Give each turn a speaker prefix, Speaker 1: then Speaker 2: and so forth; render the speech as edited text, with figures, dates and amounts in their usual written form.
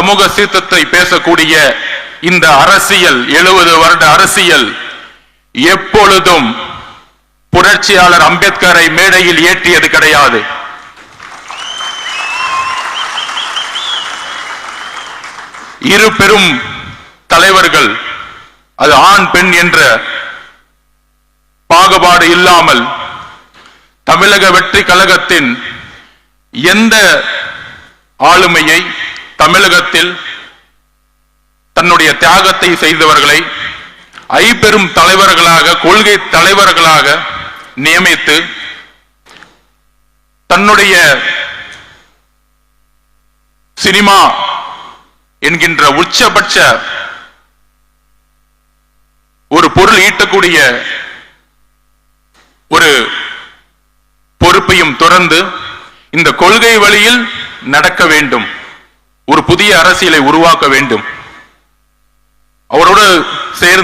Speaker 1: சமூக சீர்திருத்தத்தை பேசக்கூடிய இந்த அரசியல் 70 வருட அரசியல் எப்பொழுதும் புரட்சியாளர் அம்பேத்கரை மேடையில் ஏற்றியது கிடையாது. இரு பெரும் தலைவர்கள், அது ஆண் பெண் என்ற பாகுபாடு இல்லாமல் தமிழக வெற்றி கழகத்தின் எந்த ஆளுமையை தமிழகத்தில் தன்னுடைய தியாகத்தை செய்தவர்களை ஐம்பெரும் தலைவர்களாக, கொள்கை தலைவர்களாக நியமித்து தன்னுடைய சினிமா என்கின்ற உச்சபட்ச ஒரு பொருள் ஈட்டக்கூடிய ஒரு பொறுப்பையும் துறந்து இந்த கொள்கை வழியில் நடக்க வேண்டும், ஒரு புதிய அரசியலை உருவாக்க வேண்டும். அவரோடு சேர்ந்து